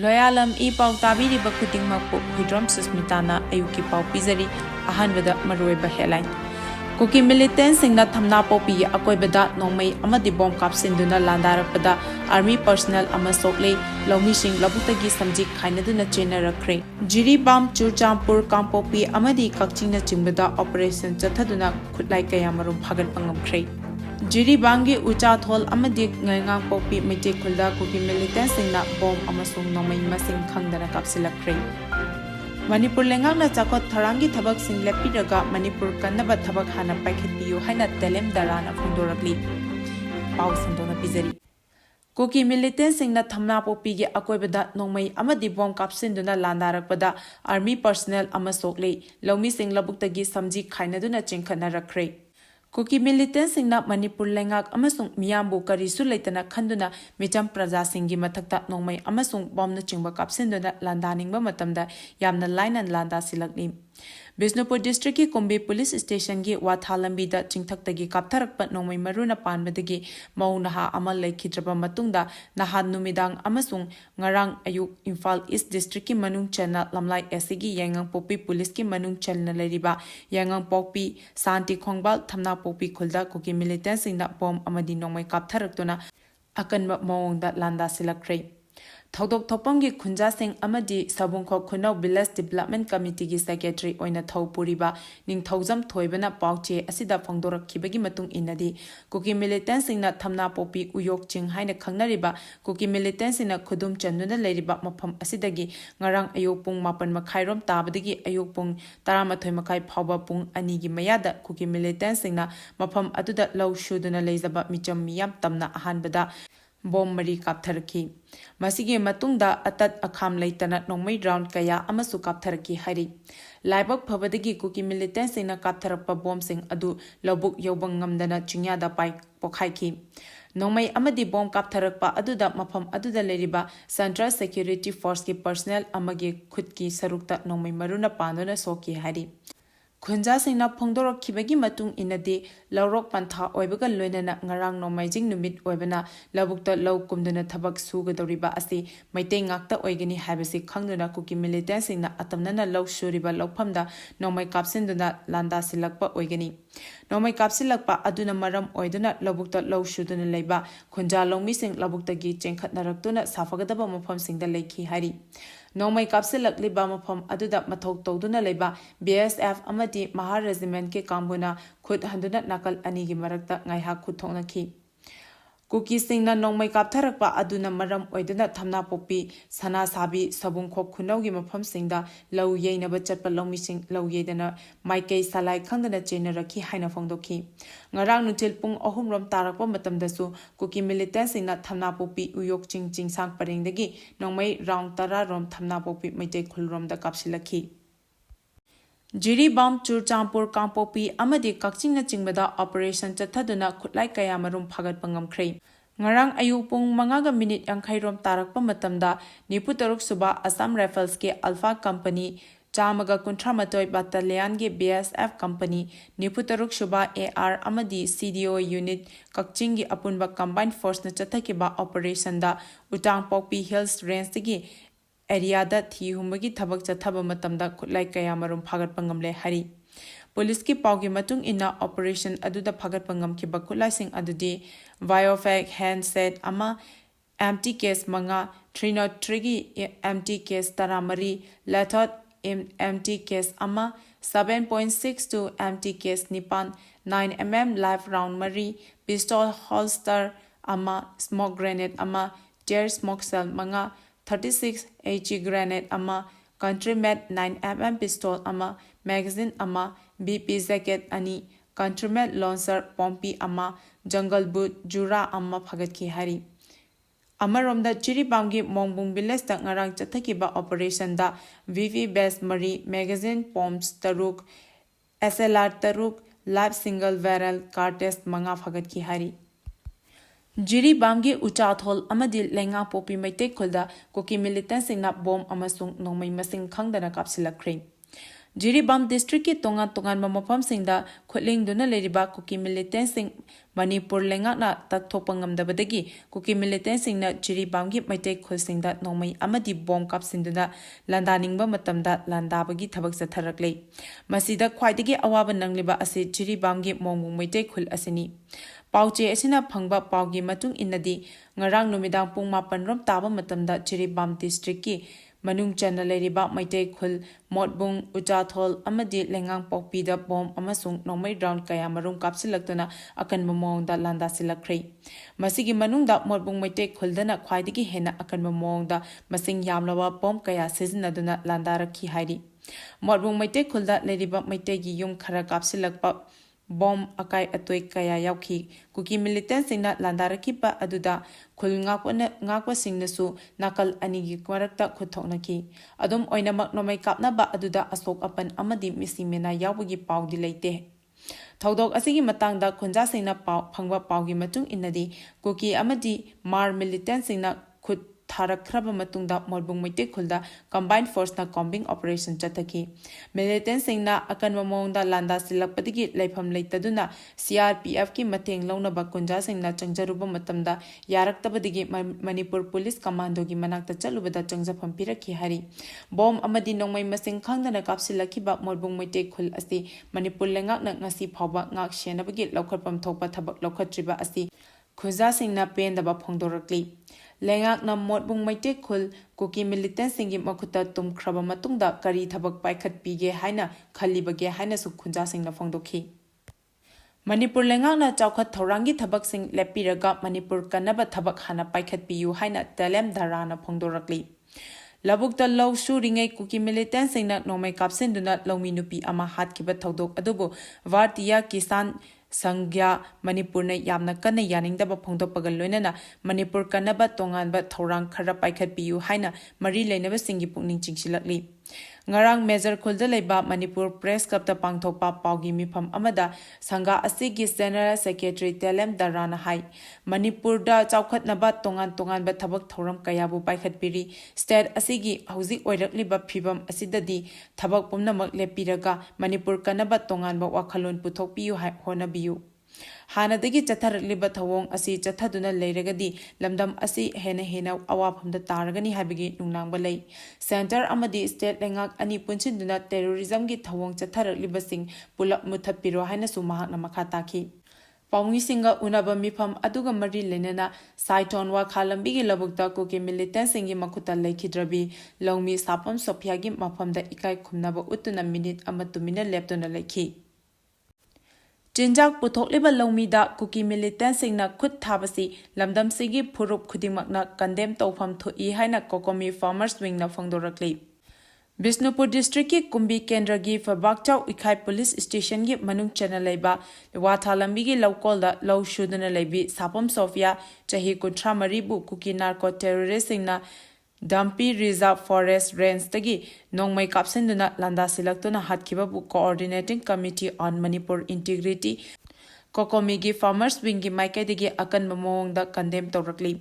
Loyalam E-PAO tabiriba khudingmakpu Huidrom Susmitana ayuki pau pizari ahanbada maruiba headline. Kuki Militantsing na thamna popi akoibada Nongmei amadi bomb kapsinduna landarakpada army personnel ama Sokle Lomising labutagi samjik khainaduna Chenarakhre. Jiri bam Churchampur Kampopi amadi kakchingna chimbada operation chathaduna khutlai kaya marum phagat pangamkhre. Jiri bangi ucha thol amadi ngang popi mete khulda Kuki Militantsing na bomb amasung Nongmei masing khangdana kapsilakre. Manipur lengang na chakot tharangi thabak sing lepiraga Manipur kannaba thabak hana paikhetpiyu haina telem darana phungdorakli pau sandona pizari. Kuki Militantsing na thamna popi ge akoibada Nongmei amadi bomb kapsinduna landarakpada army personnel ama Sokle Lomi sing labuktagi samji khainaduna chingkhanarakhre. Kuki Militantsing na Manipur lengak amasung miyambu karisu leitana khanduna micham praja singi mathakta Nongmei amasung bomna chingba kapsinduna landaningba matamda yamna lainan landa silakni. Bisnupur district ki Kumbi police station gi wathalambi da chingthaktagi kaptharakpa Nongmei maruna panbadagi maunaha amal laikhidraba matungda nahan numidang amasung ngarang ayuk Imphal East district ki manung chelna lamlai asigi yangang popi police ki manung chelna leriba yangang popi santi khongbal thamna popi khulda Kuki Militantsing na bom amadi Nongmei kaptharaktuna akanba maungda landa silakre. Thodok thopamgi khunjasing amadi sabungkho khunau village development committee gi secretary oina thopuriba ningthaujam thoibana pauche asida phangdorakhibagi matung inadi Kuki Militantsing na thamna popi uyok ching haina khangnariba Kuki Militantsing na khudum chanduna leriba mafam asidagi ngarang ayok pung 7 makhairom tabadagi ayok pung 13 makhai phawba pung 2 gi mayada Kuki Militantsing na mafam aduda law shuduna leizaba micham miyam tamna ahanbada bom mari kaptharki masige matungda atat akham leitana Nongmei round kaya amasu kaptharki hari laibak phabadagi Kuki Militantsing na kaptharakpa bom sing adu lobuk yobang ngamdana chinyada pai pokhaiki Nongmei amadi bom kaptharakpa aduda mafam aduda leriba Central Security Force ki personnel amagi khutki sarukta Nongmei maruna pandona soki hari Khunjasing na phongdorakhibagi matung inadi lawrok pantha oibaga loinana ngarang Nongmaijing numit oibana labukta law kumduna thabak sugadoriba asi maitei ngakta oigani habasi khangduna Kuki Militantsing na atamnana law shuriba lawphamda Nongmei kapsinduna landa silakpa oigani Nongmei kapsilakpa aduna maram oiduna labukta law shuduna leiba khunja longmising labuktagi chengkhatnaraktuna safagadaba mafamsingda leikhi hari Nongmei kapsilakliba mafam aduda mathok tawduna leiba BSF amadi Mahar Regiment ke kambuna khut handuna nakal ani gi marakta ngaiha khuthonakhi Kuki sing na Nongmei kaptharakpa aduna maram oiduna thamna popi sana sabi sabungkho khunau gi mafam singda law yeinaba chatpa longmising law yeidana maikei salai khangdana Chenarakhre haina phongdokhi ngarang nutil pung 3 rom tarakpa matamdasu Kuki Militantsing na thamna popi uyok ching sang parengdagi Nongmei round 10 rom thamna popi maitei khulrom da kapsilakhi Jiri bam Churchampur Kampopi amadi kakchingna chingbada operation chathaduna khutlai kaya marum phagat pangamkhre ngarang ayuk pung 5 minute yankhai rom tarakpa matamda niputaruk Suba Assam Rifles ke Alpha Company Chamaga Kuntramatoi Battalion ge BSF Company niputaruk Suba AR amadi CDO unit kakchingi apunba combined force na chathakiba operation da Utang Popi Hills range gi area da thi humagi thabak chathaba matamda khutlai kaya marum phagat pangamle hari police ki paugi matung ina operation aduda phagat pangam ki bakhulai sing adudi biofag handset ama empty case manga 303 gi empty case taramari lathot empty case ama 7.62 empty case nipan 9mm live round mari pistol holster ama smoke grenade ama tear smoke cell manga 36 HE grenade ama country made 9mm pistol ama magazine ama BP jacket ani country made launcher pompi ama jungle boot jura ama phagat ki hari amaromda chiribamgi mongbung village ta ngarang chathakiba operation da VV base mari magazine bombs taruk SLR taruk live single barrel car test manga phagat ki hari Jiri bamgi uchathol amadi lenga popi maitei khulda Kuki Militantsing na bom amasung Nongmei masing khangdana kapsilakre Jiribam district ki tongan mafam singda khutling duna leriba Kuki Militantsing Manipur lengakna taktopangam dabadagi Kuki Militantsing na Jiribam ki maitei khulsingda Nongmei amadi bomb kapsinduna landaningba matamda landabagi thabak satharakle masida khwaidagi awaba nangliba ase Jiribam gi mongmung maitei khul asini pauche asina phangba paugi matung innadi ngarang numidang pung 8 rom taba matamda Jiribam district ki Manung chana leriba maitei khul modbung uchathol amadi lengang pokpida bom amasung Nongmei round kaya marum kapsilaktuna akan mamongda landa silakhre masigi manungda modbung maitei khuldana khwaidigi hena akan mamongda masing yamlawa bom kaya sizinaduna landa rakhi hairi modbung maitei khulda leriba maitei gi yum khara kapsilakpa bom akai atoi kaya yauki Kuki Militantsing na landarakipa aduda khul ngakwa singnasu nakal anigi kwarakta khuthoknaki adum oinamak nomai kapnaba aduda asok apan amadi misimena yaubagi paudi leite thaudok asigi matangda khunja singna phangwa paugi matung innadi Kuki amadi Mar Militantsing na khut Tharakhraba matungda modbung maitei khulda combined force na combing operation chathaki Militantsing na akan mamongda landa silakpadigi leifam leitaduna CRPF ki mateng launaba kunja singna changjaruba matamda yaraktabadigi Manipur Police Commando gi manakta Chatluba changjafam piraki hari bom amadi Nongmei masing khangdana kapsilakiba modbung maitei khul asi Manipur lengakna ngasi phawba ngak shenabagi lokharpam thokpa thabak lokhatriba asi khuja singna pendaba phongdorakli lengak na modbung maitei khul Kuki Militantsing gi makhuta tumkhraba matungda kari thabak paikhat pige haina khalibage haina su khunja singna phongdokhi Manipur lengak na chawkhat thorangi thabak sing lepiraga Manipur kanaba thabak hana paikhat piyu haina talem dharana phongdorakli Labukta law shuringai Kuki Militantsing na Nongmei kapsinduna lawmi nupi ama hatkiba thodok adubu Vartiya Kisan Sangya Manipur na yamna kana yaningdaba phongdopaga loinana Manipur kanaba tonganba thorang khara paikhat piyu haina mari leinaba singi pukning chingsilakli ngarang major khulda leiba Manipur Press Club ta pangthokpa paugi mifam amada sangha asigi General Secretary Telem Darana hai Manipur da chawkhatnaba tongan ba thabak thoram kayabu paikhat piri state asigi hauzik oirakliba phibam asidadi thabak pumnamak lepiraga Manipur kanaba tonganba wakhalon puthokpiyu honabiyu Hanadagi chatharakliba thawong asi chathaduna leiragadi lamdam asi hena awaphamda taragani habigi nungnangba lei center amadi state lengak ani punchinduna terrorism gi thawong chatharakliba sing pulap muthappiro haina su mahakna makha takhi Pawngi singa unaba mifam aduga mari lenana saiton wa khalambi gi labukta Kuki Militantsing gi makhuta leikhidrabi longmi sapam sophia gi mafamda ikai khumnaba utuna minute amatumina leptona leikhi Jinjak puthokliba lawmida Kuki Militantsing na khut thabasi lamdam sigi phurup khudingmakna condemn tawpham thoi haina Kokomi Farmers Wing na phongdorakli Bisnupur district ki Kumbi Kendra gi Fabakchau Ikhai Police Station gi manung chana leiba wathalambi gi lawkolda law shuduna leibi sapam Sofia chahi kuthra maribu Kuki narco terrorist na Dampi Reserve Forest Range tagi Nongmei kapsinduna landa silaktuna hatkiba bu Coordinating Committee on Manipur Integrity Kokomi gi Farmers Wing gi maikaidagi akan mamongda condemn tawrakli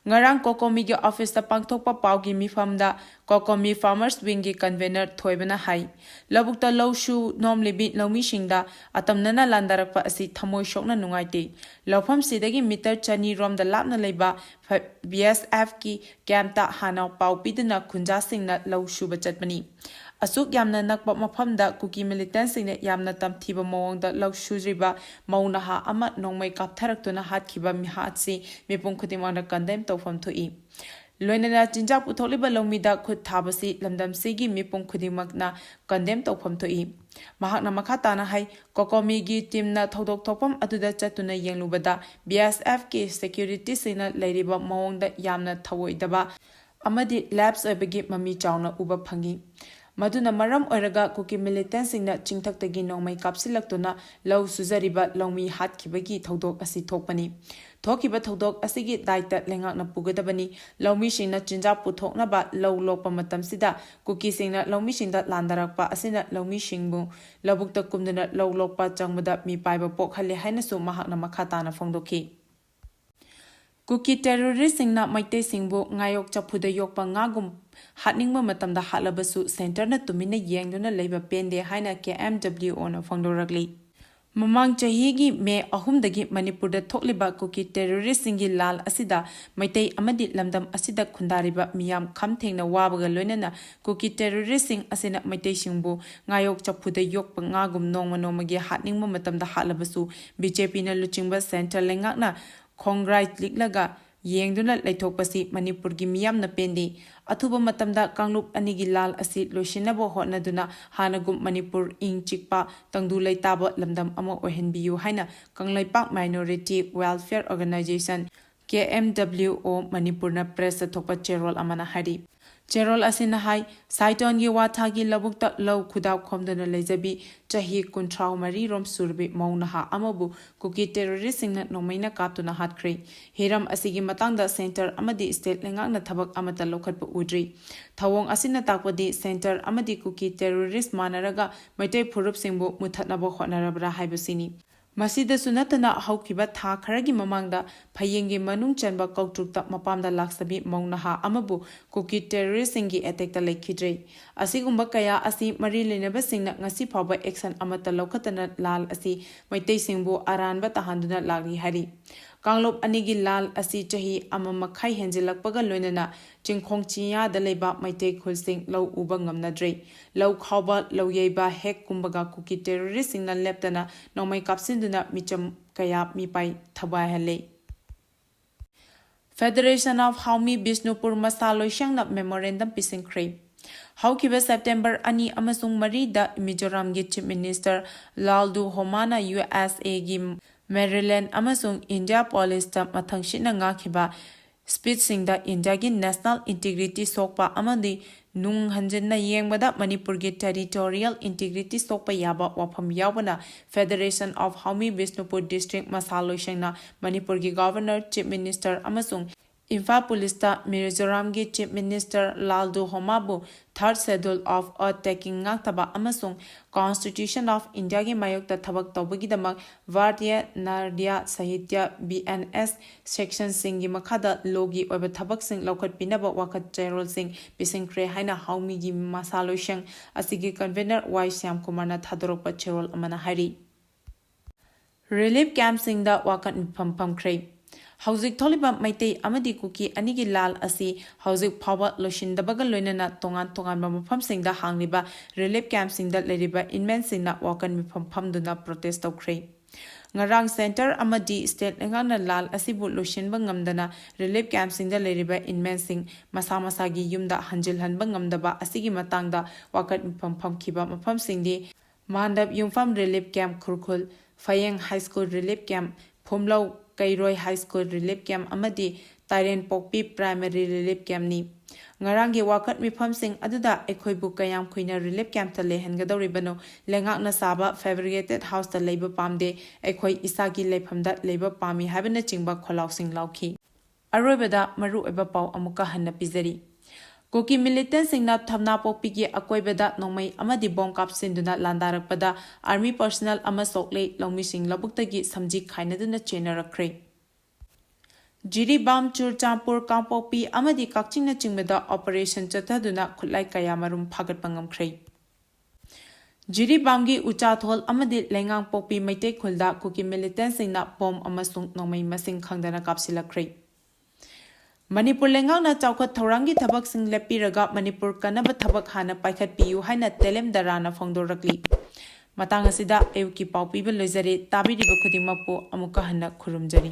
ngarang Kokomi gi office ta pangthokpa paugi mifamda Kokomi Farmers Wing gi convener thoibana hai labukta lawshu nomlibi lawmi singda atamnana landarakpa asi thamoi shokna nungaite lawpham sidagi meter chani romda lapna leiba BSF ki camta hana paupidna khunja singna lawshu bachatmani asuk yamna nakpa mafamda Kuki Militantsing ne yamna tamthiba mawongda lawshujriba maunaha ama Nongmei kaptharaktuna hatkiba mihatsi mipung khudimangda condemn tawfam thoi loinana jinjak putholiba lawmida khut thabasi lamdam sigi mipung khudimangna condemn tawfam thoi mahakna makhatana hai Kokomi gi teamna thodok thopam aduda chatuna yenglubada BSF ki security sina leiriba mawongda yamna thawoidaba amadi labs obagi mami chawna uba phangi Maduna maram oiraga Kuki Militantsing na chingthaktagi Nongmei kapsilaktuna law suzariba lawmi hatkibagi thodok asi thokpani thokiba thodok asigi daita lengakna pugadabani lawmi singna chinja puthoknaba law lokpa matamsida Kuki singna lawmi singda landarakpa asina lawmi singbu labukta kumduna law lokpa changmada mi paiba pokhale haina su mahakna makhatana phongdokhi Kuki terrorist-singna maitei-singbu ngayok chaphuda yokpa ngagum hatningba matamda hatlabasu center-na tumina yengduna leiba pende haina KMWO na phangdorakli. Mamang chahigi May 3 Manipurda thokliba Kuki terrorist-singi lal asida maitei amadi lamdam asida khundariba miyam khamthengna wabaga loinana Kuki terrorist-sing asina maitei-singbu ngayok chaphuda yokpa ngagum nongmagi hatningba matamda hatlabasu BJP na luchingba center lengakna Congress Liglaga Yengduna Laitokpasi Manipur gi miyam na pendi athuba matamda Kanglup anigi lal asi loishinabo hotnaduna hanagum Manipur ing chikpa tangdu laitaba lamdam ama ohenbiyu haina Kanglaipak Minority Welfare Organization KMWO Manipur na press thokpa cherol amana hari Cherol asina hai Saiton gi wathagi labukta law khudau khomdana leijabi chahi kuntrau mari rom surbi maunaha amabu Kuki terrorist singna Nongmei kaptuna hatkre hiram asigi matangda center amadi state lengakna thabak amata lokhatpa udri thawong asina takpadi center amadi Kuki terrorist manaraga maitei phurup singbu muthatnabo hotnarabra haibasini Masida sunatana haukiba tha kharagi mamangda phayenge manung chanba kautrukta mapamda laksabi maunaha amabu Kuki terrorist singi attack ta lekhidre asigumba kaya asi mari lenaba singna ngasi phaba action amata lokhatana lal asi maitei singbu aranba tahanduna lagri hari Kanglop anigi lal asi chahi amamakhai henjilakpaga loinana chingkhong chiya da leiba maitei khulsing law uba ngamnadre law khawba law yeiba hek kumbaga Kuki terrorist singna leptana Nongmei kapsinduna micham kaya mipai thabai hale Federation of Haumi Bisnupur Masalo Shangna Memorandum Pisingkre Haukiba September ani amasung marida Mizoram gi Chief Minister Laldu Homana USA gi Maryland amasung India Police ta mathangshina ngakhiba speech singda India gi National Integrity Sokpa amadi nung hanjinna yengbada Manipur gi Territorial Integrity Sokpa yaba wafam yawbana Federation of Haumi Bisnupur District Masalo Shangna Manipur gi Governor Chief Minister amasung Imphal Police ta Mizoram gi Chief Minister Laldu Homabu Third Schedule of Earth Taking ngaktaba amasung Constitution of India gi mayokta thabak tawbagidamak Vardiya Nardiya Sahitya BNS section singi makhada logi oiba thabak sing lokhat pinaba wakhat cherol sing pisingkre haina haumi gi masalo shang asigi convener Y Syam Kumar na thadorokpa cherol amana hari Relief camp singda wakat pam kre Hauzik Toliba Maitei Amadi Kuki Anigi Lal Asi Hauzik Power Loshin the Bagal Loinana Tongan Mapam Sing the Hangliba Relief Camp Sing that Ladiba Immense Sing that Wakan Mipam Duna Protest of Cray. Ngarang Center Amadi State Ngana Lal Asibu Loshin Bangamdana Relief Camp Sing the Ladiba Immense Sing Masamasagi Yumda Hanjil Han Bangamdaba Asigi Matangda Wakan Mipam Kiba Mapam Sing di Mandab Yumfam Relief Camp Kurkul Fayang High School Relief Camp Pumlau Kairoi High School Relief Camp amadi Tairen Pokpi Primary Relief Camp ni Ngarangi wakat mifam sing aduda ekhoibu kayam khuina Relief Camp ta lehengadoribano lengak na saba fabricated house ta leiba pamde ekhoi isagi leifamda leiba pami habana chingba kholaw sing lauki aroibada maru eba pau amuka hanna pizari Kuki Militantsing na thamna pokpigi akoibada Nongmei amadi bomb kapsinduna landarakpada army personnel ama Sokle longmising labuktagi samji khainaduna Chenarakhre Jiri bam churchampur kampopi amadi kakchingna chingmeda operation chathaduna khulai kaya marum phagat pangamkhre Jiri bamgi uchathol amadi lengang pokpi maitei khulda Kuki Militantsing na bomb amasung Nongmei masing khangdana kapsilakhre Manipur lengang na chawkhat thorangi thabak sing lepiraga Manipur kanaba thabak hana paikhat piyu haina telem darana phongdorakli matang asida ayuki pau piba loizare tabiriba khudingmakpo amuka hanna khurumjari